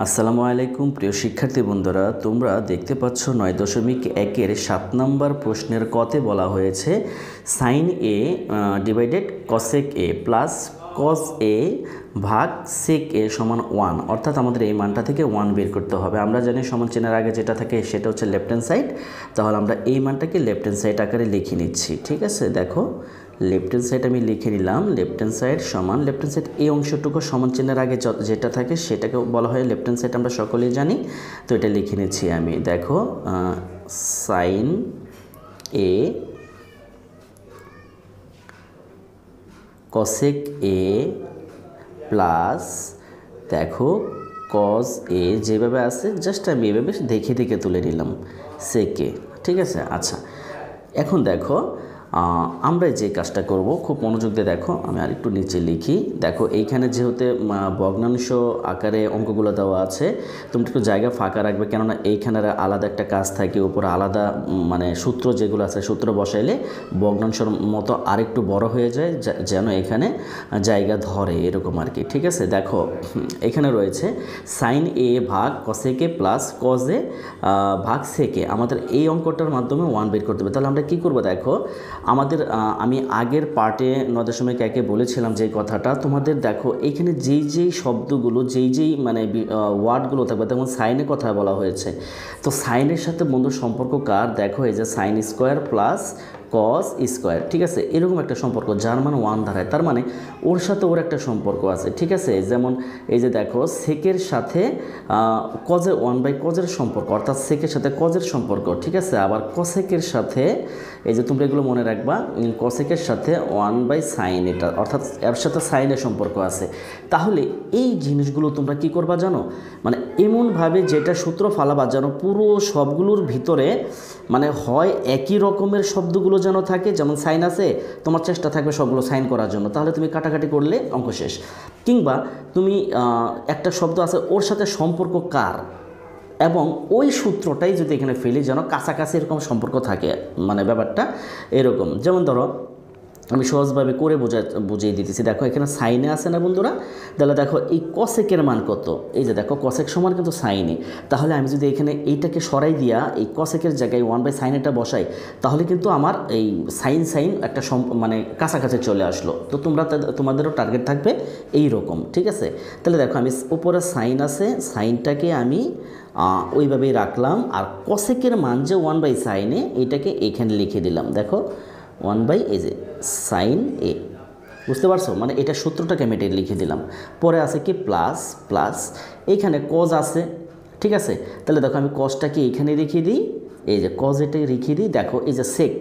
আসসালামু আলাইকুম প্রিয় শিক্ষার্থী বন্ধুরা, তোমরা দেখতে পাচ্ছ 9.1-এর 7 নম্বর প্রশ্নের কতে বলা হয়েছে সাইন এ ডিভাইডেড কসেক এ প্লাস কস এ ভাগ সেক এ সমান 1, অর্থাৎ আমাদের এই মানটা থেকে 1 বের করতে হবে। আমরা জানি সমান চিহ্নের আগে যেটা থাকে সেটা হচ্ছে লেফট হ্যান্ড সাইড, তাহলে আমরা এই মানটাকে লেফট হ্যান্ড সাইড আকারে লিখে নিচ্ছি। ঠিক আছে, দেখো লেফট হ্যান্ড সাইড আমি লিখে নিলাম। লেফট হ্যান্ড সাইড সমান লেফট হ্যান্ড সাইড এই অংশটুকু সমান চিহ্নের আগে যেটা থাকে সেটাকে বলা হয় লেফট হ্যান্ড সাইড, আমরা সকলেই জানি। তো এটা লিখে নিচ্ছি আমি। দেখো সাইন এ কসেক এ প্লাস দেখো কজ এ যেভাবে আছে জাস্ট আমি এভাবে দেখে দেখে তুলে নিলাম সেকে। ঠিক আছে, আচ্ছা এখন দেখো আমরা যে কাজটা করব খুব মনোযোগ দিয়ে দেখো, আমি আরেকটু নিচে লিখি। দেখো এইখানে যেহেতু ভগ্নাংশ আকারে অঙ্কগুলো দেওয়া আছে, তুমি একটু জায়গা ফাঁকা রাখবে, কেননা এইখানের আলাদা একটা কাজ থাকে, উপরে আলাদা মানে সূত্র যেগুলো আছে সূত্র বসাইলে ভগ্নাংশের মতো আরেকটু বড় হয়ে যায়, যেন এখানে জায়গা ধরে এরকম আর কি। ঠিক আছে, দেখো এখানে রয়েছে সাইন এ ভাগ কসেকে প্লাস কজ এ ভাগ সেকে। আমাদের এই অঙ্কটার মাধ্যমে 1 বের করতে হবে। তাহলে আমরা কী করবো দেখো, আমাদের আমি আগের পার্টে 9.1-এ বলেছিলাম যে কথাটা, তোমাদের দেখো এইখানে যেই শব্দগুলো যেই মানে ওয়ার্ডগুলো থাকবে, তেমন সাইনের কথা বলা হয়েছে। তো সাইনের সাথে বন্ধু সম্পর্ক কার, দেখো এই যে sine square plus cos square. ঠিক আছে, এরকম একটা সম্পর্ক যার মান 1 দাঁড়ায়, তার মানে ওর সাথে ওর একটা সম্পর্ক আছে। ঠিক আছে, যেমন এই যে দেখো সেকের সাথে কজের 1/কজের সম্পর্ক, অর্থাৎ সেকের সাথে কজের সম্পর্ক। ঠিক আছে, আবার কসেকের সাথে এই যে তোমরা এগুলো মনে রাখবা, কসেকের সাথে 1/সাইন, এটা অর্থাৎ এর সাথে সাইনের সম্পর্ক আছে। তাহলে এই জিনিসগুলো তোমরা কি করবা জানো, মানে এমনভাবে যেটা সূত্র ফালাবা যেন পুরো সবগুলোর ভিতরে মানে হয় একই রকমের শব্দগুলো যেন থাকে, যেমন সাইন আছে তোমার চেষ্টা থাকবে সবগুলো সাইন করার জন্য, তাহলে তুমি কাটাকাটি করলে অঙ্ক শেষ। কিংবা তুমি একটা শব্দ আছে ওর সাথে সম্পর্ক কার, এবং ওই সূত্রটাই যদি এখানে ফেলি যেন কাছাকাছি এরকম সম্পর্ক থাকে, মানে ব্যাপারটা এরকম। যেমন ধরো আমি সহজভাবে করে বুঝিয়ে দিতেছি। দেখো এখানে সাইনে আছে না বন্ধুরা, তাহলে দেখো এই কসেকের মান কত, এই যে দেখো কসেক সমান কিন্তু সাইনে। তাহলে আমি যদি এখানে এইটাকে সরাই দিয়া এই কসেকের জায়গায় 1/সাইন এটা বসাই, তাহলে কিন্তু আমার এই সাইন একটা মানে কাছাকাছি চলে আসলো। তো তোমাদেরও টার্গেট থাকবে এই রকম। ঠিক আছে, তাহলে দেখো আমি উপরে সাইন আছে, সাইনটাকে আমি ওইভাবেই রাখলাম, আর কসেকের মান যে 1/সাইনে এটাকে এখানে লিখে দিলাম। দেখো 1 এই যে সাইন এ, বুঝতে পারছো, মানে এটা সূত্রটাকে আমি এটা লিখে দিলাম। পরে আছে কি প্লাস প্লাস এইখানে কজ আছে। ঠিক আছে, তাহলে দেখো আমি কজটাকে এইখানে রেখে দিই, এই যে কজ এটা রেখে দিই। দেখো এই যে সেক,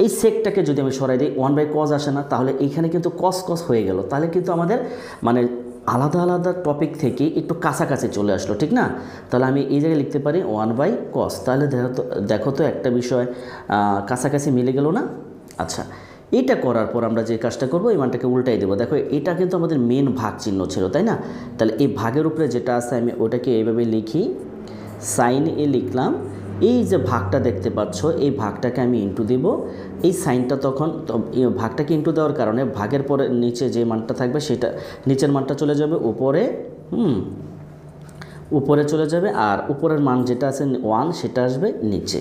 এই সেকটাকে যদি আমি সরাই দিই 1/কজ আসে না, তাহলে এইখানে কিন্তু কস হয়ে গেল, তাহলে কিন্তু আমাদের মানে আলাদা আলাদা টপিক থেকে একটু কাছাকাছি চলে আসলো, ঠিক না? তাহলে আমি এই জায়গায় লিখতে পারি 1/কস। তাহলে দেখো তো একটা বিষয় কাছাকাছি মিলে গেল না? আচ্ছা, এটা করার পর আমরা যে কাজটা করব, এই মানটাকে উল্টাই দেবো। দেখো এটা কিন্তু আমাদের মেন ভাগ চিহ্ন ছিল, তাই না? তাহলে এই ভাগের উপরে যেটা আছে আমি ওটাকে এইভাবে লিখি, সাইন এ লিখলাম। এই যে ভাগটা দেখতে পাচ্ছ এই ভাগটাকে আমি ইন্টু দেব, এই সাইনটা তখন ভাগটাকে ইন্টু দেওয়ার কারণে ভাগের পরে নিচে যে মানটা থাকবে সেটা নিচের মানটা চলে যাবে উপরে, উপরে চলে যাবে, আর উপরের মান যেটা আছে 1 সেটা আসবে নিচে।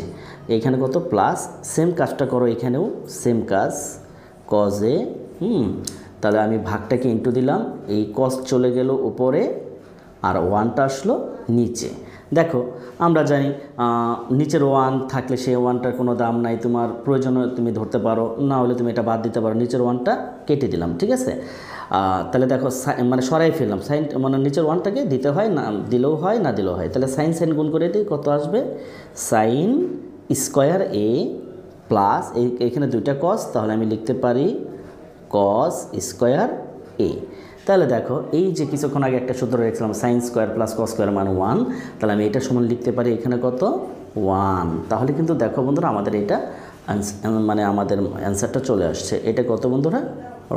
এখানে কত প্লাস, সেম কাজটা করো এখানেও, সেম কাজ কজে। তাহলে আমি ভাগটাকে ইন্টু দিলাম, এই কজ চলে গেল উপরে আর 1টা আসলো নিচে। দেখো আমরা জানি নিচের 1 থাকলে সেই 1টার কোনো দাম নাই, তোমার প্রয়োজনে তুমি ধরতে পারো, না হলে তুমি এটা বাদ দিতে পারো। নিচের 1টা কেটে দিলাম। ঠিক আছে, তাহলে দেখো মানে সরাই ফেললাম সাইন, মানে নিচের 1টাকে দিতে হয়, না দিলেও হয় না দিলেও হয়। তাহলে সাইন গুণ করে দিই, কত আসবে সাইন স্কোয়ার এ প্লাস এইখানে 2টা কস, তাহলে আমি লিখতে পারি কস স্কোয়ার এ। তাহলে দেখো এই যে কিছুক্ষণ আগে একটা সূত্র রেখেছিলাম sine square plus cos square মান 1, তাহলে আমি এটা সমান লিখতে পারি এখানে কত 1। তাহলে কিন্তু দেখো বন্ধুরা আমাদের এটা মানে আমাদের অ্যান্সারটা চলে আসছে। এটা কত বন্ধুরা,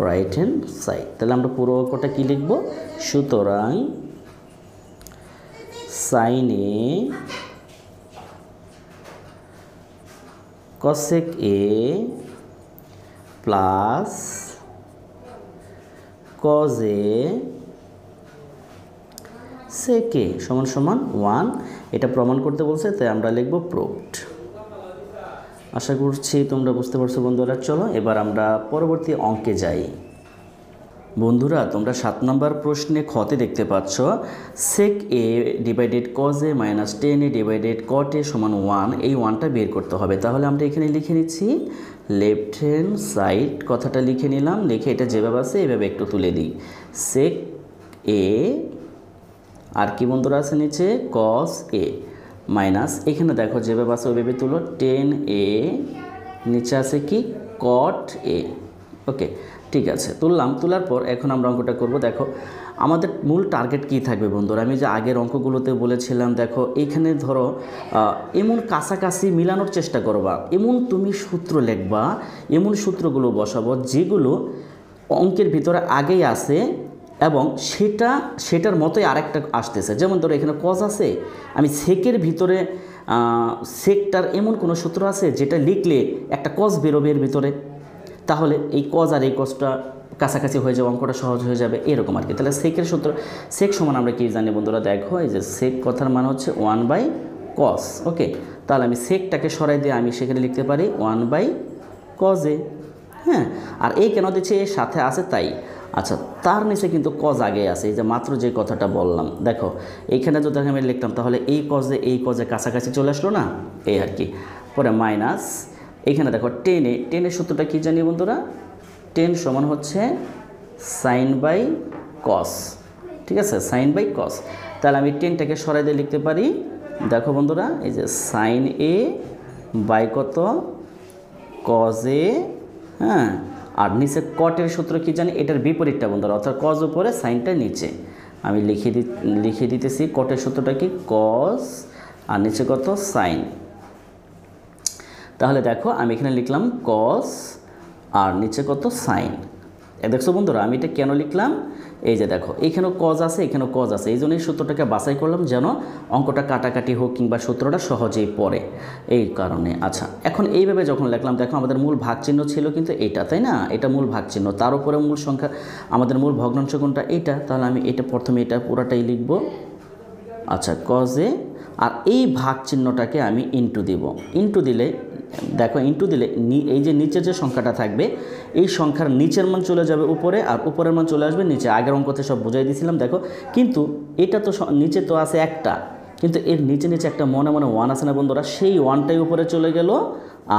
রাইট হ্যান্ড সাইড। তাহলে আমরা পুরো অঙ্কটা কী লিখব, সুতরাং সাইনে কসেক এ প্লাস কজে সেকে সমান সমান 1, এটা প্রমাণ করতে বলছে, তাই আমরা লিখব প্রুভড। আশা করছি তোমরা বুঝতে পারছো বন্ধুরা। চলো এবার আমরা পরবর্তী অঙ্কে যাই। বন্ধুরা তোমরা 7 নম্বর প্রশ্নে খতে দেখতে পাচ্ছ sec A divided cos A minus ten A divided cot A সমান 1, এই 1টা বের করতে হবে। তাহলে আমরা এখানে লিখে নিচ্ছি লেফট হ্যান্ড সাইড কথাটা লিখে নিলাম, লিখে এটা যেভাবে আছে এভাবে একটু তুলে দিই। সেক এ আর কি বন্ধুরা আছে নিচে কজ এ মাইনাস এখানে দেখো যেভাবে আছে ওইভাবে তুলো টেন এ, নিচে আছে কি কট এ। ওকে ঠিক আছে, তুললাম। তোলার পর এখন আমরা অঙ্কটা করব। দেখো আমাদের মূল টার্গেট কী থাকবে বন্ধুরা, আমি যে আগের অঙ্কগুলোতে বলেছিলাম, দেখো এইখানে ধরো এমন কাছাকাছি মিলানোর চেষ্টা করবা, এমন তুমি সূত্র লিখবা, এমন সূত্রগুলো বসাবো যেগুলো অঙ্কের ভিতরে আগেই আছে এবং সেটার মতোই আরেকটা আসতেছে। যেমন ধরো এখানে কজ আছে, আমি সেকের ভিতরে সেকটার এমন কোনো সূত্র আছে যেটা লিখলে একটা কজ বেরোবে এর ভিতরে, তাহলে এই কজ আর এই কজটা কাছাকাছি হয়ে যাবে, অঙ্কটা সহজ হয়ে যাবে, এরকম আর কি। তাহলে সেকের সূত্র সেক সমান আমরা কি জানি বন্ধুরা, দেখো এই যে সেক কথার মান হচ্ছে 1/cos। ওকে, তাহলে আমি সেকটাকে সরাই দিয়ে আমি সেখানে লিখতে পারি 1/cos এ। হ্যাঁ, আর এই কেন দিচ্ছে এর সাথে আছে তাই। আচ্ছা, তার নিচে কিন্তু কজ আগে আছে, এই যে মাত্র যে কথাটা বললাম। দেখো এইখানে যদি আমি লিখতাম তাহলে এই কজে কাছাকাছি চলে আসলো না, এই আর কি। পরে মাইনাস এইখানে দেখো টেনের সূত্রটা কী জানি বন্ধুরা, 10 সমান হচ্ছে sin/cos। ঠিক আছে, sin/cos। তাহলে আমি 10টাকে সরাই দিয়ে লিখতে পারি, দেখো বন্ধুরা এই যে sin a বাই কত cos a। হ্যাঁ, আর নিচে কটের সূত্র কি জানি, এটার বিপরীতটা বন্ধুরা, অর্থাৎ cos উপরে সাইনটা নিচে। আমি লিখে দিতেছি কটের সূত্রটা কি cos আর নিচে কত সাইন। তাহলে দেখো আমি এখানে লিখলাম cos আর নিচে কত সাইন। দেখছো বন্ধুরা আমি এটা কেন লিখলাম, এই যে দেখো এইখানেও কজ আছে এখানেও কজ আছে, এই জন্য এই সূত্রটাকে বাছাই করলাম যেন অঙ্কটা কাটাকাটি হোক কিংবা সূত্রটা সহজেই পড়ে, এই কারণে। আচ্ছা, এখন এইভাবে যখন লিখলাম, দেখো আমাদের মূল ভাগ চিহ্ন ছিল কিন্তু এইটা, তাই না, এটা মূল ভাগ চিহ্ন, তার উপরে মূল সংখ্যা আমাদের মূল ভগ্নাংশ কোনটা এইটা, তাহলে আমি এটা প্রথমে এটা পুরাটাই লিখব। আচ্ছা, কজে আর এই ভাগ চিহ্নটাকে আমি ইনটু দিব, ইনটু দিলে দেখো ইনটু দিলে এই যে নিচের যে সংখ্যাটা থাকবে এই সংখ্যার নিচের মান চলে যাবে উপরে আর উপরের মান চলে আসবে নিচে। আগের অঙ্কতে সব বুঝাই দিয়েছিলাম। দেখো কিন্তু এটা তো নিচে তো আছে একটা, কিন্তু এর নিচে একটা মনে মনে 1 আছে না বন্ধুরা, সেই 1টাই উপরে চলে গেল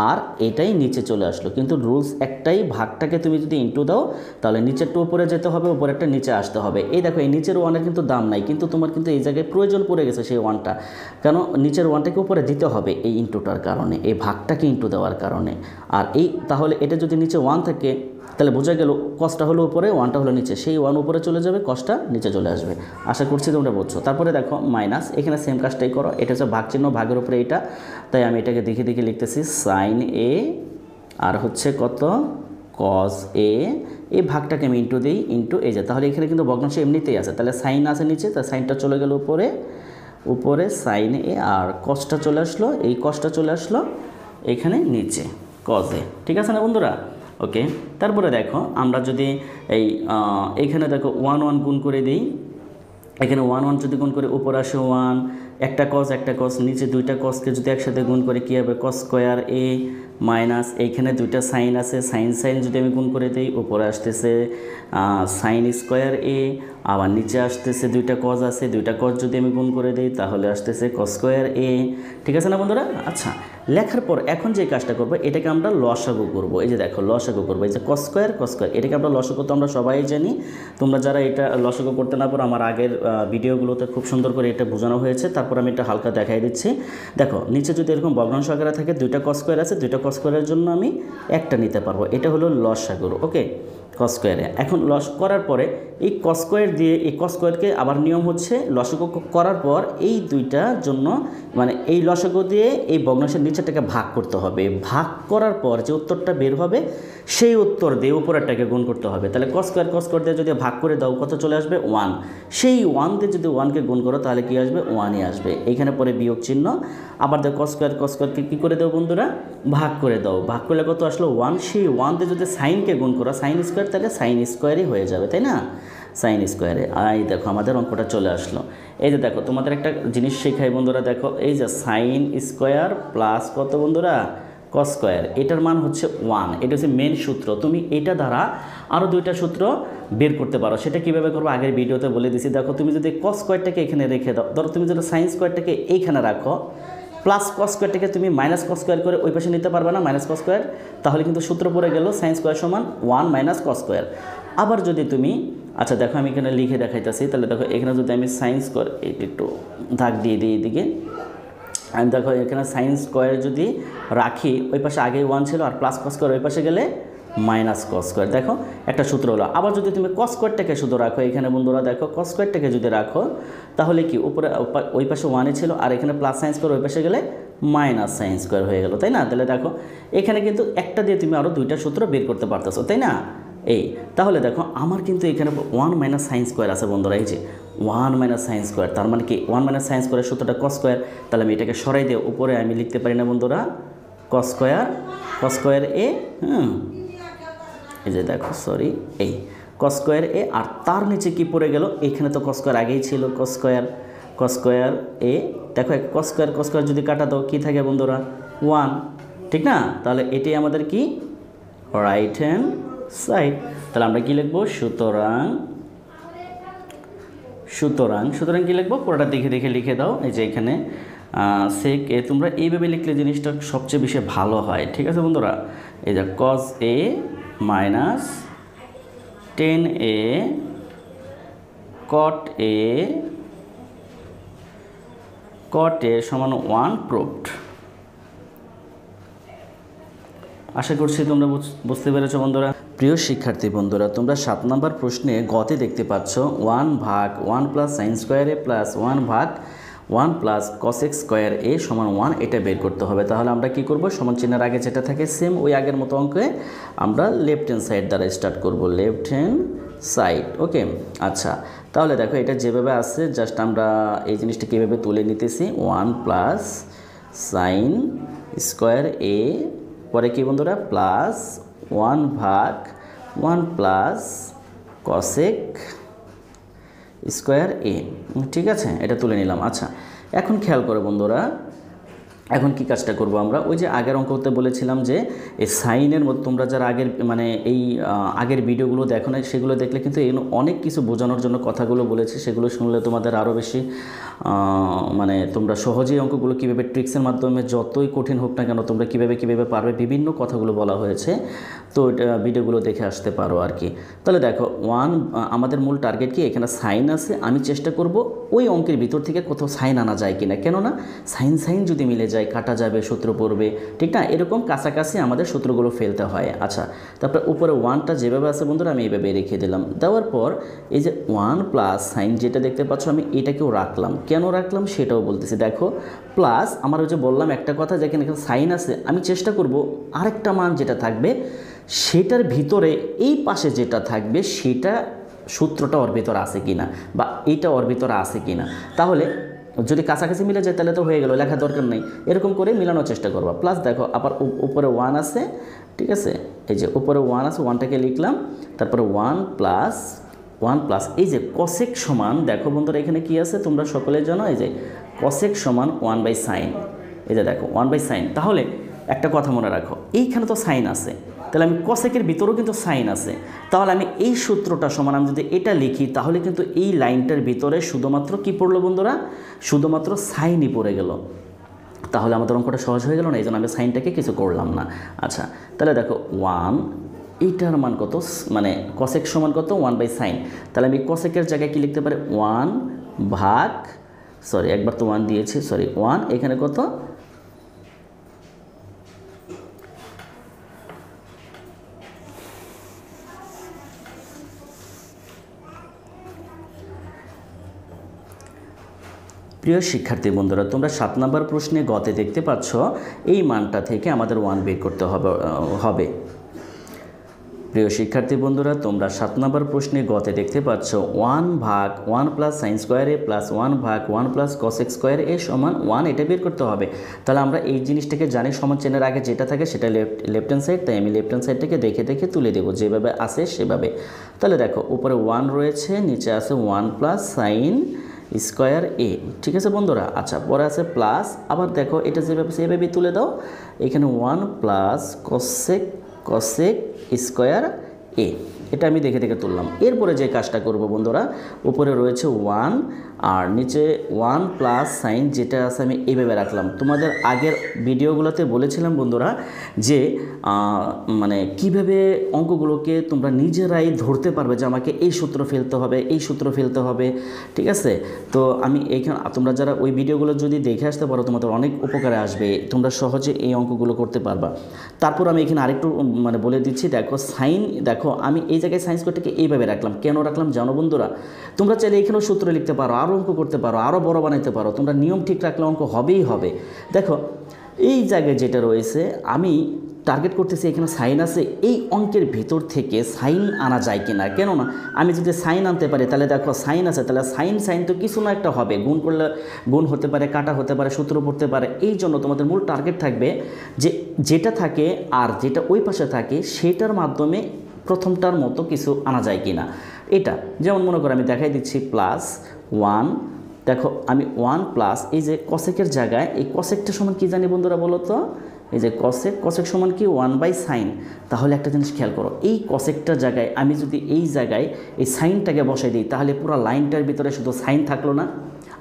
আর এটাই নিচে চলে আসলো। কিন্তু রুলস একটাই, ভাগটাকে তুমি যদি ইনটু দাও তাহলে নিচেরটা উপরে যেতে হবে, উপরেরটা নিচে আসতে হবে। এই দেখো এই নিচের 1-এর কিন্তু দাম নাই, কিন্তু তোমার কিন্তু এই জায়গায় প্রয়োজন পড়ে গেছে সেই 1টা, কেন নিচের 1টাকে উপরে দিতে হবে এই ইনটুটার কারণে, এই ভাগটাকে ইনটু দেওয়ার কারণে। আর এই তাহলে এটা যদি নিচে 1 থাকে তাহলে বোঝা গেল কসটা হলো উপরে 1টা হলো নিচে, সেই 1 উপরে চলে যাবে, কসটা নিচে চলে আসবে। আশা করছি তোমরা বুঝছো। তারপরে দেখো মাইনাস, এখানে সেম কাজটাই করো, এটা হচ্ছে ভাগ চিহ্ন, ভাগের উপরে এটা, তাই আমি এটাকে দেখে লিখতেছি সাইন এ আর হচ্ছে কত কস এ, এই ভাগটাকে আমি ইনটু দিই, ইনটু এই যে, তাহলে এখানে কিন্তু ভগ্নাংশ এমনিতেই আছে, তাহলে সাইন আছে নিচে, তাই সাইনটা চলে গেল উপরে সাইন এ আর কসটা চলে আসলো, এই কসটা চলে আসলো এখানে নিচে কস এ। ঠিক আছে না বন্ধুরা? ওকে, তারপরে দেখো আমরা যদি এইখানে দেখো 1 গুণ করে দিই, এখানে 1 যদি গুণ করে উপরে আসে 1, একটা কস নিচে দুইটা কসকে যদি একসাথে গুণ করে কী হবে কস স্কোয়ার এ মাইনাস এইখানে দুইটা সাইন আছে, সাইন যদি আমি গুণ করে দিই উপরে আসতেছে সাইন স্কোয়ার এ, আবার নিচে আসতেছে দুইটা কজ আছে, দুইটা কজ যদি আমি গুণ করে দিই তাহলে আসতেছে কস স্কোয়ার এ। ঠিক আছে না বন্ধুরা? আচ্ছা, লেখার পর এখন যে কাজটা করবো এটাকে আমরা লসাগু করবো। এই যে দেখো লসাগু করবো, এই যে কস স্কোয়ার এটাকে আমরা লসাগু তো আমরা সবাই জানি, তোমরা যারা এটা লসাগু করতে না পারো আমার আগের ভিডিওগুলোতে খুব সুন্দর করে এটা বোঝানো হয়েছে, তারপর আমি এটা হালকা দেখাই দিচ্ছি। দেখো নিচে যদি এরকম ভগ্নাংশ আকারে থাকে দুইটা কস স্কোয়ার আছে, দুইটা কস স্কোয়ারের জন্য আমি একটা নিতে পারবো, এটা হলো লসাগু। ওকে, কস স্কোয়ারে এখন লস করার পরে এই কস স্কোয়ার দিয়ে এই কস স্কোয়ারকে আবার নিয়ম হচ্ছে লসাগু করার পর এই দুইটার জন্য মানে এই লসাগু দিয়ে এই ভগ্নাংশের নিচেরটাকে ভাগ করতে হবে, ভাগ করার পর যে উত্তরটা বের হবে সেই উত্তর দিয়ে উপরেরটাকে গুণ করতে হবে। তাহলে কস স্কোয়ার দিয়ে যদি ভাগ করে দাও কত চলে আসবে 1, সেই 1 দিয়ে যদি 1কে গুণ করো তাহলে কী আসবে 1ই আসবে। এইখানে পরে বিয়োগ চিহ্ন, আবার দেখো কস স্কোয়ারকে কী করে দাও বন্ধুরা ভাগ করে দাও, ভাগ করলে কত আসলো 1, সেই 1 দিয়ে যদি সাইনকে গুণ করো সাইন স্কোয়ার তাহলে সাইন স্কোয়ারই হয়ে যাবে, তাই না? সাইন স্কোয়ারে। এই দেখো আমাদের অঙ্কটা চলে আসলো। এই যে দেখো তোমাদের একটা জিনিস শেখাই বন্ধুরা, দেখো এই যে সাইন স্কোয়ার প্লাস কত বন্ধুরা, কস স্কোয়ার, এটার মান হচ্ছে 1। এটা হচ্ছে মেন সূত্র। তুমি এটা দ্বারা আরও দুইটা সূত্র বের করতে পারো। সেটা কীভাবে করবো আগের ভিডিওতে বলে দিছি। দেখো তুমি যদি কস স্কোয়ারটাকে এখানে রেখে দাও, ধরো তুমি যদি সাইন স্কোয়ারটাকে এইখানে রাখো, প্লাস কস স্কোয়ারটাকে তুমি মাইনাস কস স্কোয়ার করে ওই পাশে নিতে পারবে না, মাইনাস কস স্কোয়ার, তাহলে কিন্তু সূত্র পড়ে গেল সাইন স্কোয়ার সমান 1 মাইনাস কস স্কোয়ার। আবার যদি তুমি, আচ্ছা দেখো আমি এখানে লিখে দেখাইতেছি, তাহলে দেখো এখানে যদি আমি সাইন স্কোয়ার একটু দাগ দিয়ে দিই এদিকে, আমি দেখো এখানে সাইন স্কোয়ার যদি রাখি, ওই পাশে আগেই 1 ছিল, আর প্লাস কস স্কোয়ার ওই পাশে গেলে মাইনাস কস স্কোয়ার, দেখো একটা সূত্র হলো। আবার যদি তুমি কস স্কোয়ারটাকে শুধু রাখো এখানে বন্ধুরা, দেখো কস স্কোয়ারটাকে যদি রাখো তাহলে কি উপরে ওই পাশে 1 ছিল, আর এখানে প্লাস সাইন স্কোয়ার ওই পাশে গেলে মাইনাস সাইন স্কোয়ার হয়ে গেল, তাই না? তাহলে দেখো এখানে কিন্তু একটা দিয়ে তুমি আরও দুইটা সূত্র বের করতে পারতেছো, তাই না? এই তাহলে দেখো আমার কিন্তু এখানে 1 মাইনাস সাইন স্কোয়ার আছে বন্ধুরা, এই যে 1 মাইনাস সাইন স্কোয়ার, তার মানে কি 1 মাইনাস সাইন স্কোয়ারের সূত্রটা কস স্কোয়ার। তাহলে আমি এটাকে সরাই দিয়ে উপরে আমি লিখতে পারি না বন্ধুরা, কস স্কোয়ার এ, এই যে দেখো সরি, এই কস স্কোয়ার এ, আর তার নিচে কি পড়ে গেল, এখানে তো কস স্কোয়ার আগেই ছিল, কস স্কোয়ার এ, দেখো কস স্কোয়ার যদি কাটা দাও কী থাকে বন্ধুরা, 1, ঠিক না? তাহলে এটাই আমাদের কি রাইট হ্যান্ড সাইড। তাহলে আমরা কি লিখবো, সুতরাং কি লিখবো, পুরোটা দেখে লিখে দাও। এই যে এখানে সেক এ, তোমরা এইভাবে লিখলে জিনিসটা সবচেয়ে বেশি ভালো হয়, ঠিক আছে বন্ধুরা? এই যে কস এ মাইনাস 10a কট এ সমান 1 প্রুফড। আশা করছি তোমরা বুঝতে পেরেছো বন্ধুরা। প্রিয় শিক্ষার্থী বন্ধুরা, তোমরা 7 নম্বর প্রশ্নে গতে দেখতে পাচ্ছ 1 ভাগ 1 প্লাস সাইন স্কোয়ার এ প্লাস 1 ভাগ 1 প্লাস কসেক স্কোয়ার এ সমান 1, এটা বের করতে হবে। তাহলে আমরা কি করব, সমান চিহ্নের আগে যেটা থাকে সেম ওই আগের মতো অঙ্কে আমরা লেফট হ্যান্ড সাইড দ্বারা স্টার্ট করব, লেফট হ্যান্ড সাইড। ওকে, আচ্ছা তাহলে দেখো এটা যেভাবে আছে জাস্ট আমরা এই জিনিসটা কীভাবে তুলে নিতেছি, 1 প্লাস সাইন স্কোয়ার এ, পরে কি বন্ধুরা প্লাস 1 ভাগ 1 প্লাস কসেক স্কোয়ার এ, ঠিক আছে? এটা তুলে নিলাম। আচ্ছা এখন খেয়াল করো বন্ধুরা, এখন কি কাজটা করব আমরা, ওই যে আগের অঙ্কতে বলেছিলাম যে এই সাইনের মধ্যে তোমরা যারা আগের ভিডিওগুলো দেখো না, সেগুলো দেখলে কিন্তু এগুলো অনেক কিছু বোঝানোর জন্য কথাগুলো বলেছি, সেগুলো শুনলে তোমাদের আরও বেশি মানে তোমরা সহজেই অঙ্কগুলো কীভাবে ট্রিক্সের মাধ্যমে যতই কঠিন হোক না কেন তোমরা কীভাবে পারবে, বিভিন্ন কথাগুলো বলা হয়েছে। তো এটা ভিডিওগুলো দেখে আসতে পারো আর কি। তাহলে দেখো আমাদের মূল টার্গেট কি, এখানে সাইন আছে, আমি চেষ্টা করব ওই অঙ্কের ভিতর থেকে কোথাও সাইন আনা যায় কিনা, কেননা সাইন যদি মিলে যায় কাটা যাবে, সূত্র পড়বে, ঠিক না? এরকম কাছাকাছি আমাদের সূত্রগুলো ফেলতে হয়। আচ্ছা তারপরে উপরে 1টা যেভাবে আছে বন্ধুরা আমি এইভাবে রেখে দিলাম। দেওয়ার পর এই যে 1 প্লাস সাইন যেটা দেখতে পাচ্ছ আমি এটাকেও রাখলাম, কেন রাখলাম সেটাও বলতেছি। দেখো প্লাস আমার ওই যে বললাম একটা কথা, যেখানে এখানে সাইন আছে আমি চেষ্টা করব আরেকটা মান যেটা থাকবে সেটার ভিতরে এই পাশে যেটা থাকবে সেটা সূত্রটা ওর ভিতরে আছে কিনা, বা এইটা ওর ভিতরে আছে কিনা। তাহলে যদি কাছাকাছি মিলে যায় তাহলে তো হয়ে গেল, লেখা দরকার নেই, এরকম করে মিলানোর চেষ্টা করবা। প্লাস দেখো আবার উপরে 1 আছে, ঠিক আছে? এই যে উপরে 1 আছে, 1টাকে লিখলাম, তারপরে 1 প্লাস এই যে কসেক সমান, দেখো বন্ধুরা এখানে কি আছে তোমরা সকলে জানো, এই যে কসেক সমান 1/sin। এই যে দেখো 1/sin। তাহলে একটা কথা মনে রাখো, এইখানে তো সাইন আছে, তাহলে আমি কসেকের ভিতরেও কিন্তু সাইন আছে, তাহলে আমি এই সূত্রটা সমান আমি যদি এটা লিখি তাহলে কিন্তু এই লাইনটার ভিতরে শুধুমাত্র কি পড়লো বন্ধুরা, শুধুমাত্র সাইনই পড়ে গেল। তাহলে আমাদের অঙ্কটা সহজ হয়ে গেল না, এই জন্য আমি সাইনটাকে কিছু করলাম না। আচ্ছা তাহলে দেখো 1, এইটার মান কত, মানে কসেক সমান কত 1/sin। তাহলে আমি কসেকের জায়গায় কি লিখতে পারি, 1 ভাগ, সরি একবার তো 1 দিয়েছি, সরি 1, এখানে কত, প্রিয় শিক্ষার্থী বন্ধুরা তোমরা 7 নম্বর প্রশ্নে গতে দেখতে পাচ্ছ এই মানটা থেকে আমাদের 1 বের করতে হবে। প্রিয় শিক্ষার্থী বন্ধুরা, তোমরা 7 নম্বর প্রশ্নে গতে দেখতে পাচ্ছ 1 ভাগ 1 প্লাস সাইন স্কোয়ার এ প্লাস 1 ভাগ 1 প্লাস কসেক স্কোয়ার এ সমান 1, এটা বের করতে হবে। তাহলে আমরা এই জিনিসটাকে জানি, সমান চেনের আগে যেটা থাকে সেটা লেফট হ্যান্ড সাইড, তাই আমি লেফট হ্যান্ড সাইডটাকে দেখে দেখে তুলে দেবো যেভাবে আসে সেভাবে। তাহলে দেখো উপরে 1 রয়েছে, নিচে আছে 1 প্লাস সাইন স্কোয়ার এ, ঠিক আছে বন্ধুরা। আচ্ছা, পরে আছে প্লাস, আবার দেখো এটা যেভাবে সেভাবেই তুলে দাও, এখানে 1 প্লাস কসেক স্কোয়ার এ, এটা আমি দেখে দেখে তুললাম। এরপরে যে কাজটা করব বন্ধুরা, উপরে রয়েছে 1 আর নিচে 1 প্লাস সাইন যেটা আছে আমি এইভাবে রাখলাম। তোমাদের আগের ভিডিওগুলোতে বলেছিলাম বন্ধুরা যে মানে কিভাবে অঙ্কগুলোকে তোমরা নিজেরাই ধরতে পারবে যে আমাকে এই সূত্র ফেলতে হবে, এই সূত্র ফেলতে হবে, ঠিক আছে। তো আমি এইখানে তোমরা যারা ওই ভিডিওগুলো যদি দেখে আসতে পারো তোমাদের অনেক উপকারে আসবে, তোমরা সহজে এই অঙ্কগুলো করতে পারবা। তারপর আমি এখানে আরেকটু মানে বলে দিচ্ছি, দেখো সাইন, দেখো আমি এই জায়গায় সাইন স্কোয়ারটাকে এইভাবে রাখলাম, কেন রাখলাম জানো বন্ধুরা? তোমরা চাইলে এখানেও সূত্র লিখতে পারো, আরও অঙ্ক করতে পারো, আরও বড় বানাইতে পারো, তোমরা নিয়ম ঠিক রাখলে অঙ্ক হবেই হবে। দেখো এই জায়গায় যেটা রয়েছে আমি টার্গেট করতেছি, এখানে সাইন আছে, এই অঙ্কের ভিতর থেকে সাইন আনা যায় কিনা, কেননা আমি যদি সাইন আনতে পারি তাহলে দেখো সাইন আছে, তাহলে সাইন তো কিছু না একটা হবে, গুণ করলে গুণ হতে পারে, কাটা হতে পারে, সূত্র পড়তে পারে। এই জন্য তোমাদের মূল টার্গেট থাকবে যে যেটা থাকে আর যেটা ওই পাশে থাকে সেটার মাধ্যমে প্রথমটার মতো কিছু আনা যায় কিনা। এটা যেমন মনে করো আমি দেখাই দিচ্ছি, প্লাস 1, দেখো আমি 1 প্লাস এই যে কসেকের জায়গায় এই কসেকটা সমান কি জানি বন্ধুরা বলো তো? এই যে কসেক সমান কি 1/sin। তাহলে একটা জিনিস খেয়াল করো, এই কসেকটার জায়গায় আমি যদি এই জায়গায় এই সাইনটাকে বসাই দিই তাহলে পুরো লাইনটার ভিতরে শুধু সাইন থাকলো না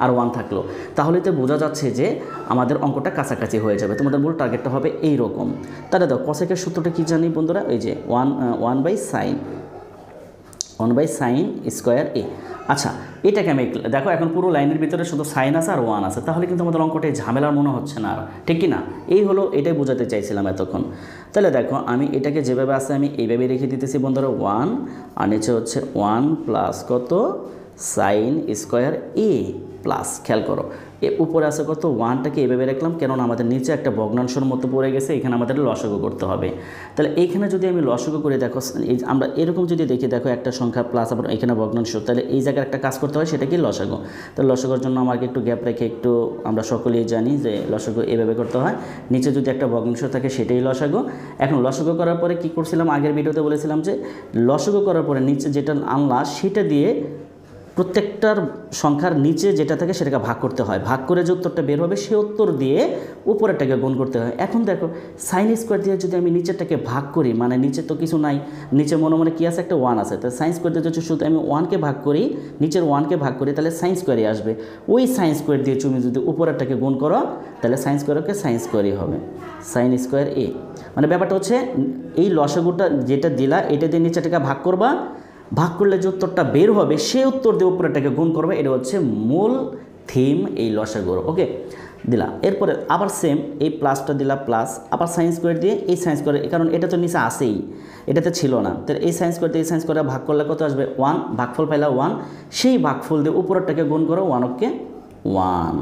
আর 1 থাকলো, তাহলে তো বোঝা যাচ্ছে যে আমাদের অঙ্কটা কাছাকাছি হয়ে যাবে। তোমাদের মূল টার্গেটটা হবে এই রকম। তাহলে দেখো কসেকের সূত্রটা কি জানি বন্ধুরা? এই যে 1/sin স্কোয়ার এ। আচ্ছা, এটাকে আমি দেখো এখন পুরো লাইনের ভিতরে শুধু সাইন আছে আর 1 আছে, তাহলে কিন্তু আমাদের অঙ্কটাই ঝামেলার মনে হচ্ছে না আর, ঠিক কি না? এই হলো, এটাই বোঝাতে চাইছিলাম এতক্ষণ। তাহলে দেখো আমি এটাকে যেভাবে আছে আমি এইভাবে রেখে দিতেছি বন্ধুরা, 1 আর নিচে হচ্ছে 1 প্লাস কত সাইন স্কোয়ার এ প্লাস, খেয়াল করো উপরে আছে কত 1টাকে এভাবে রাখলাম, কেননা আমাদের নিচে একটা ভগ্নাংশের মতো পড়ে গেছে, এখানে আমাদের লসাগু করতে হবে। তাহলে এইখানে যদি আমি লসাগু করে দেখো, আমরা এরকম যদি দেখি, দেখো একটা সংখ্যা প্লাস আবার এখানে ভগ্নাংশ, তাহলে এই জায়গায় একটা কাজ করতে হয়, সেটা কি লসাগু। তাহলে লসাগুর জন্য আমাকে একটু গ্যাপ রেখে, একটু আমরা সকলেই জানি যে লসাগু এভাবে করতে হয়, নিচে যদি একটা ভগ্নাংশ থাকে সেটাই লসাগু। এখন লসাগু করার পরে কি করছিলাম, আগের ভিডিওতে বলেছিলাম যে লসাগু করার পরে নিচে যেটা আনলা সেটা দিয়ে প্রত্যেকটার সংখ্যার নিচে যেটা থাকে সেটাকে ভাগ করতে হয়, ভাগ করে যে উত্তরটা বের হবে সেই উত্তর দিয়ে উপরেরটাকে গুণ করতে হয়। এখন দেখো সাইন স্কোয়ার দিয়ে যদি আমি নিচেরটাকে ভাগ করি, মানে নিচে তো কিছু নাই, নিচে মনে মনে কী আছে, একটা 1 আছে, তাহলে সাইন স্কোয়ার দিয়ে যদি শুধু আমি 1কে ভাগ করি, নিচের 1কে ভাগ করি, তাহলে সাইন স্কোয়ারই আসবে। ওই সাইন স্কোয়ার দিয়ে তুমি যদি উপরেরটাকে গুণ করো তাহলে সাইন স্কোয়ারকে সাইন স্কোয়ারই হবে, সাইন স্কোয়ার এ। মানে ব্যাপারটা হচ্ছে এই লসাগুটা যেটা দিলা এটা দিয়ে নিচেটাকে ভাগ করবা, ভাগ করলে যে উত্তরটা বের হবে সেই উত্তর দিয়ে উপরেটাকে গুণ করবে, এটা হচ্ছে মূল থিম এই লসাগুর। ওকে, দিলা। এরপরে আবার সেম এই প্লাসটা দিলা, প্লাস আবার সাইন স্কোয়ার দিয়ে এই সাইন স্কোয়ার, কারণ এটা তো নিচে আসেই, এটাতে ছিল না, তাহলে এই সাইন স্কোয়ার দিয়ে এই সাইন স্কোয়ারে ভাগ করলে কত আসবে 1, ভাগফল পাইলা 1, সেই ভাগফল দিয়ে উপরেরটাকে গুণ করো, 1কে 1।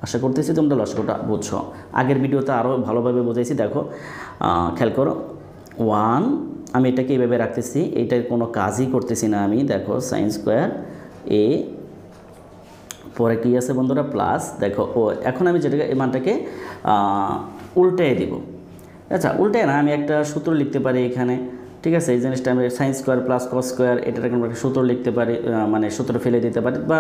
আশা করতেছি তোমরা লসাগুটা বুঝছো, আগের ভিডিওতে আরও ভালোভাবে বোঝাইছি। দেখো খেয়াল করো, 1 আমি এটাকে এইভাবে রাখতেছি, এইটার কোনো কাজই করতেছি না আমি। দেখো সাইন স্কোয়ার এ, পরে কী আছে বন্ধুরা প্লাস, দেখো ও এখন আমি যেটাকে এই মানটাকে উল্টে দিব। আচ্ছা, উল্টে না, আমি একটা সূত্র লিখতে পারি এখানে, ঠিক আছে। এই জিনিসটা আমি sine square plus cos square এটার একটা সূত্র লিখতে পারি, মানে সূত্র ফেলে দিতে পারি, বা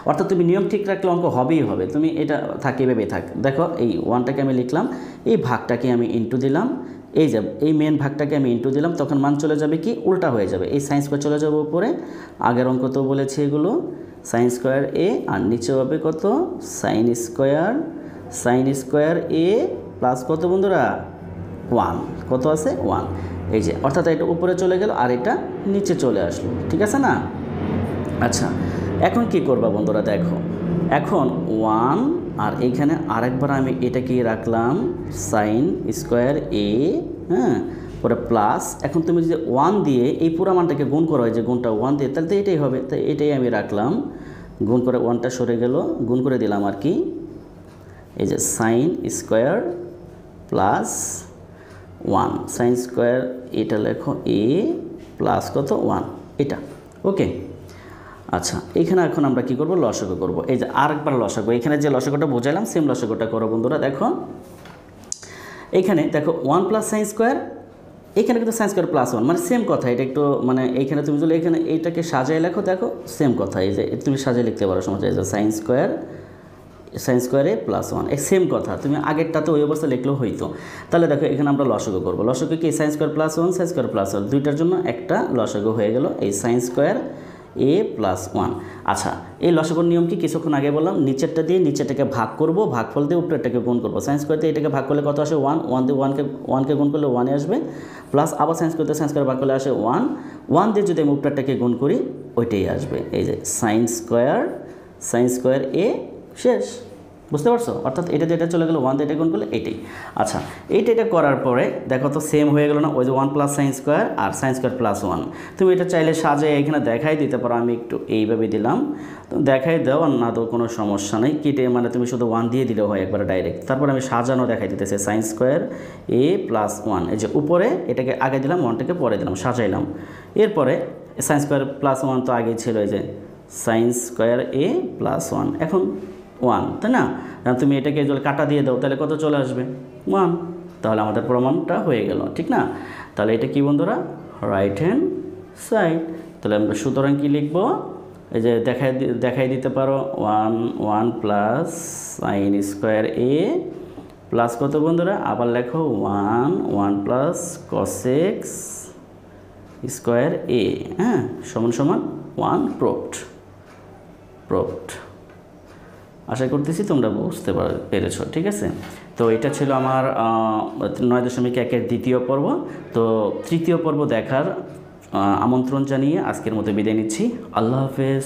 অর্থাৎ তুমি নিয়ম ঠিক রাখলে অঙ্ক হবেই হবে, তুমি এটা থাকে এভাবেই থাক। দেখো এই 1টাকে আমি লিখলাম, এই ভাগটাকে আমি ইন্টু দিলাম, এই যে এই মেন ভাগটাকে আমি ইন্টু দিলাম, তখন মান চলে যাবে কি উল্টা হয়ে যাবে, এই সাইন স্কোয়ার চলে যাবে উপরে, আগের অঙ্ক তো বলেছি এগুলো, সাইন স্কোয়ার এ আর নিচে হবে কত সাইন স্কোয়ার এ প্লাস কত বন্ধুরা 1, কত আছে 1, এই যে অর্থাৎ এটা উপরে চলে গেল আর এটা নিচে চলে আসলো, ঠিক আছে না। আচ্ছা, এখন কি করবা বন্ধুরা, দেখো এখন 1 আর এইখানে আরেকবার আমি এটাকে রাখলাম সাইন স্কোয়ার এ, হ্যাঁ, পরে প্লাস, এখন তুমি যদি 1 দিয়ে এই পুরো মানটাকে গুণ করা হয়, যে গুণটা 1 দিয়ে, তাহলে তো এটাই হবে, তাই এটাই আমি রাখলাম, গুণ করে 1টা সরে গেল, গুণ করে দিলাম আর কি, এই যে sine square plus 1, sine square এটা লেখো এ প্লাস কত 1 এটা। ওকে, আচ্ছা এখানে এখন আমরা কি করব, লসাগু করব। এই যে আরেকবার লসাগু, এখানে যে লসাগুটা বোঝাইলাম সেম লসাগুটা করো বন্ধুরা। দেখো এইখানে দেখো 1 প্লাস সাইন স্কোয়ার, এখানে কিন্তু সাইন স্কোয়ার প্লাস 1 মানে সেম কথা। এটা একটু মানে এইখানে তুমি যদি এখানে এইটাকে সাজায় লেখো, দেখো সেম কথা। এই যে তুমি সাজিয়ে লিখতে পারো সমস্যা, এই যে সাইন স্কোয়ারে প্লাস 1 এই সেম কথা। তুমি আগেরটাতে ওই অবস্থা লিখলেও হইতো। তাহলে দেখো এখানে আমরা লসাগু করবো। লসাগু কি sine square plus 1 sine square plus 1 দুইটার জন্য একটা লসাগু হয়ে গেল এই সাইন স্কোয়ার এ প্লাস 1। আচ্ছা এই লসাগুর নিয়ম কি কিছুক্ষণ আগে বললাম, নিচেরটা দিয়ে নিচেরটাকে ভাগ করব, ভাগফল দিয়ে উপরেরটাকে গুণ করবো। সাইন স্কোয়ার দিয়ে এটাকে ভাগ করলে কত আসে 1, 1 দিয়ে 1কে গুণ করলে 1 আসবে, প্লাস আবার সাইন স্কোয়ার ভাগ করলে আসে 1, 1 দিয়ে যদি আমি উপরেরটাকে গুণ করি ওইটাই আসবে। এই যে সাইন স্কোয়ার এ শেষ, বুঝতে পারছো? অর্থাৎ এটা দিয়ে এটা চলে গেলো, 1 দিয়ে এটা গুণ করলে এটাই। আচ্ছা এটা করার পরে দেখো তো সেম হয়ে গেল না, ওই যে 1 প্লাস সাইন স্কোয়ার আর সাইন স্কোয়ার প্লাস 1। তুমি এটা চাইলে সাজে এখানে দেখাই দিতে পারো, আমি একটু এইভাবে দিলাম, তো দেখাই দাও আর না তো কোনো সমস্যা নেই। কেটে মানে তুমি শুধু 1 দিয়ে দিলেও হয় একবার ডাইরেক্ট। তারপর আমি সাজানো দেখাই দিতেছি সাইন স্কোয়ার এ প্লাস 1। এই যে উপরে এটাকে আগে দিলাম, 1টাকে পরে দিলাম, সাজাইলাম। এরপরে সাইন স্কোয়ার প্লাস 1 তো আগেই ছিল, এই যে সাইন স্কোয়ার এ প্লাস 1, এখন 1 তাই না? তুমি এটাকে যদি কাটা দিয়ে দাও তাহলে কত চলে আসবে 1। তাহলে আমাদের প্রমাণটা হয়ে গেল, ঠিক না? তাহলে এটা কি বন্ধুরা, রাইট হ্যান্ড সাইড। তাহলে আমরা সুতরাং কি লিখব, এই যে দেখাই দিতে পারো 1 প্লাস সাইন স্কোয়ার এ প্লাস কত বন্ধুরা, আবার লেখো 1 প্লাস কসেক্স স্কোয়ার এ, হ্যাঁ সমান 1 প্রুভড। আশা করতেছি তোমরা বুঝতে পেরেছো, ঠিক আছে? তো এটা ছিল আমার 9.1-এর দ্বিতীয় পর্ব। তো তৃতীয় পর্ব দেখার আমন্ত্রণ জানিয়ে আজকের মতো বিদায় নিচ্ছি। আল্লাহ হাফেজ।